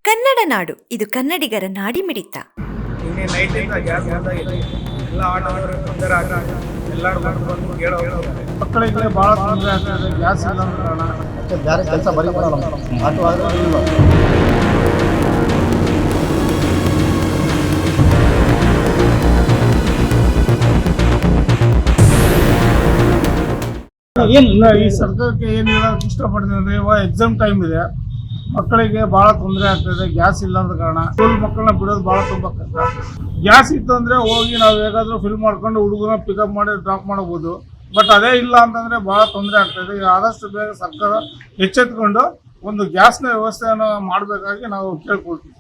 ಕನ್ನಡ ನಾಡು, ಇದು ಕನ್ನಡಿಗರ ನಾಡಿಮಿಡಿತ. ನಿನ್ನೆ ನೈಟಿಂದ ಗ್ಯಾಸ್ ಬಂದಾಗಿದೆ. ಎಲ್ಲ ಆಟೋದವರು ತೊಂದರೆ ಆಗ್ತದೆ. ಎಲ್ಲರೂ ಬಂದು ಕೇಳೋ ಮಕ್ಕಳಿಗೆ ಭಾಳ ತೊಂದರೆ ಆಗ್ತದೆ. ಗ್ಯಾಸ್ ಇಲ್ಲ ಅಂತ ಕಾರಣ ಮತ್ತೆ ಬೇರೆ ಕೆಲಸ ಬರೀ ಮಾಡಲ್ಲ. ಆಟೋ ಆದರೆ ಇಲ್ಲ. ಇಲ್ಲ, ಈ ಸರ್ಕಾರಕ್ಕೆ ಏನು ಹೇಳೋಕೆ ಇಷ್ಟಪಡ್ತೀನಿ ಅಂದರೆ, ಇವಾಗ ಎಕ್ಸಾಮ್ ಟೈಮ್ ಇದೆ, ಮಕ್ಕಳಿಗೆ ಭಾಳ ತೊಂದರೆ ಆಗ್ತದೆ. ಗ್ಯಾಸ್ ಇಲ್ಲ ಅಂತ ಕಾರಣ ಸ್ಕೂಲ್ ಮಕ್ಕಳನ್ನ ಬಿಡೋದು ಭಾಳ ತುಂಬ ಕಷ್ಟ. ಗ್ಯಾಸ್ ಇತ್ತು ಅಂದರೆ ಹೋಗಿ ನಾವು ಹೇಗಾದರೂ ಫಿಲ್ ಮಾಡ್ಕೊಂಡು ಹುಡುಗನ ಪಿಕಪ್ ಮಾಡಿ ಡ್ರಾಪ್ ಮಾಡಬಹುದು. ಬಟ್ ಅದೇ ಇಲ್ಲ ಅಂತಂದರೆ ಭಾಳ ತೊಂದರೆ ಆಗ್ತದೆ. ಆದಷ್ಟು ಬೇಗ ಸರ್ಕಾರ ಎಚ್ಚೆತ್ಕೊಂಡು ಒಂದು ಗ್ಯಾಸ್ನ ವ್ಯವಸ್ಥೆಯನ್ನು ಮಾಡಬೇಕಾಗಿ ನಾವು ಕೇಳ್ಕೊಳ್ತೀವಿ.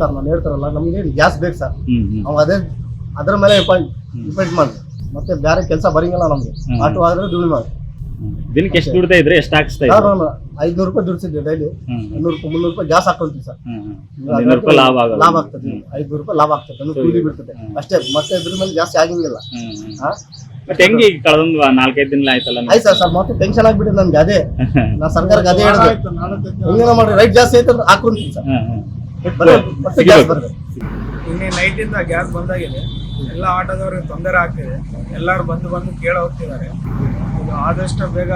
ಸರ್ ನಾನು ಹೇಳ್ತಾರಲ್ಲ, ನಮಗೆ ಗ್ಯಾಸ್ ಬೇಕು ಸರ್. ನಾವು ಅದರ ಮೇಲೆ ಡಿಪೆಂಡ್ ಮಾಡಿ ಮತ್ತೆ ಬೇರೆ ಕೆಲಸ ಬರಂಗಿಲ್ಲ ನಮಗೆ. ಆಟೋ ಆದರೆ ದುಡ್ಡು ಮಾಡಿ ದಿನಕ್ಕೆ ಎಷ್ಟು ದುಡ್ತಾ ಇದ್ರೆ ಎಷ್ಟು ಹಾಕ್ಸ್ತಾ ಸರ್. ನಾನು 500 ರೂಪಾಯಿ ದುಡ್ಸಿದ್ದೆ ಡೈಲಿ. 200 ರೂಪಾಯಿ 300 ರೂಪಾಯಿ ಗ್ಯಾಸ್ ಹಾಕೊಳ್ತೀವಿ ಸರ್. 200 ರೂಪಾಯಿ ಲಾಭ ಆಗ್ತದೆ. 500 ರೂಪಾಯಿ ಲಾಭ ಆಗ್ತದೆ. ಕೂಲಿ ಬಿಡ್ತದೆ ಅಷ್ಟೇ. ಮತ್ತೆ ಇದ್ರ ಮೇಲೆ ಜಾಸ್ತಿ ಆಗಿಂಗಿಲ್ಲ. ಮತ್ತೆ ಹೆಂಗೆ ಕಳೆದೊಂದು 4-5 ದಿನ ಆಯ್ತಲ್ಲ? ಆಯ್ತು ಸರ್. ಮತ್ತೆ ಟೆನ್ಷನ್ ಆಗ್ಬಿಟ್ಟಿದೆ ನನ್ಗೆ. ಅದೇ ನಾ ಸರ್ಕಾರಕ್ಕೆ ಅದೇ ಹೇಳಿದೆ, ಹೆಂಗೇನ ಮಾಡಿ ರೈಟ್ ಜಾಸ್ತಿ ಐತೆ ಅಂದ್ರೆ ಹಾಕೊಂತೀವಿ ಸರ್. ಮತ್ತೆ ಗ್ಯಾಸ್ ಬರ್ತದೆ. ನಿನ್ನೆ ನೈಟಿಂದ ಗ್ಯಾಸ್ ಬಂದಾಗಿದೆ. ಎಲ್ಲ ಆಟೋದವ್ರಿಗೆ ತೊಂದರೆ ಆಗ್ತಿದೆ. ಎಲ್ಲರೂ ಬಂದು ಕೇಳ ಹೋಗ್ತಿದ್ದಾರೆ. ಇದು ಆದಷ್ಟು ಬೇಗ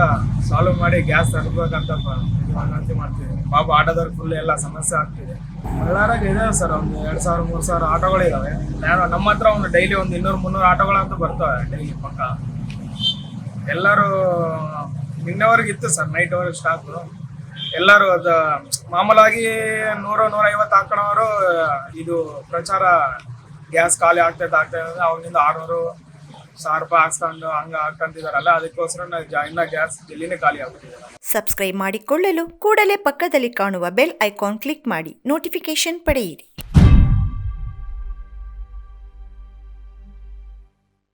ಸಾಲ್ವ್ ಮಾಡಿ ಗ್ಯಾಸ್ ತರಬೇಕಂತ ವಿನಂತಿ ಮಾಡ್ತಿದ್ದೀವಿ. ಪಾಪ ಆಟೋದವ್ರಿಗೆ ಫುಲ್ ಎಲ್ಲ ಸಮಸ್ಯೆ ಆಗ್ತಿದೆ. ಬಳ್ಳಾರಾಗ ಇದೆ ಸರ್, ಒಂದು 2000-3000 ಆಟೋಗಳಿದಾವೆ. ನಮ್ಮ ಹತ್ರ ಒಂದು ಡೈಲಿ ಒಂದು 200-300 ಆಟೋಗಳಂತೂ ಬರ್ತವೆ ಡೈಲಿ ಪಕ್ಕ. ಎಲ್ಲರೂ ನಿನ್ನೆವರೆಗೆ ಇತ್ತು ಸರ್, ನೈಟ್ವರೆಗೆ ಸ್ಟಾಕು. ಎಲ್ಲರೂ ಅದು ಮಾಮೂಲಾಗಿ 100-150 ಹಾಕೋಣವರು ಇದು ಪ್ರಚಾರ ಗ್ಯಾಸ್ ಖಾಲಿ ಆಗ್ತೈತೆ ಅವಾಗಿಂದ 600-1000 ರೂಪಾಯಿ ಹಾಕ್ಸ್ಕೊಂಡು ಹಂಗೆ ಹಾಕೊಂತಿದಾರಲ್ಲ, ಅದಕ್ಕೋಸ್ಕರ ಇನ್ನ ಗ್ಯಾಸ್ ಜಲ್ಲಿನೇ ಖಾಲಿ ಆಗ್ಬಿಟ್ಟಿದೆ. ಸಬ್ಸ್ಕ್ರೈಬ್ ಮಾಡಿಕೊಳ್ಳಲು ಕೂಡಲೇ ಪಕ್ಕದಲ್ಲಿ ಕಾಣುವ ಬೆಲ್ ಐಕಾನ್ ಕ್ಲಿಕ್ ಮಾಡಿ ನೋಟಿಫಿಕೇಶನ್ ಪಡೆಯಿರಿ.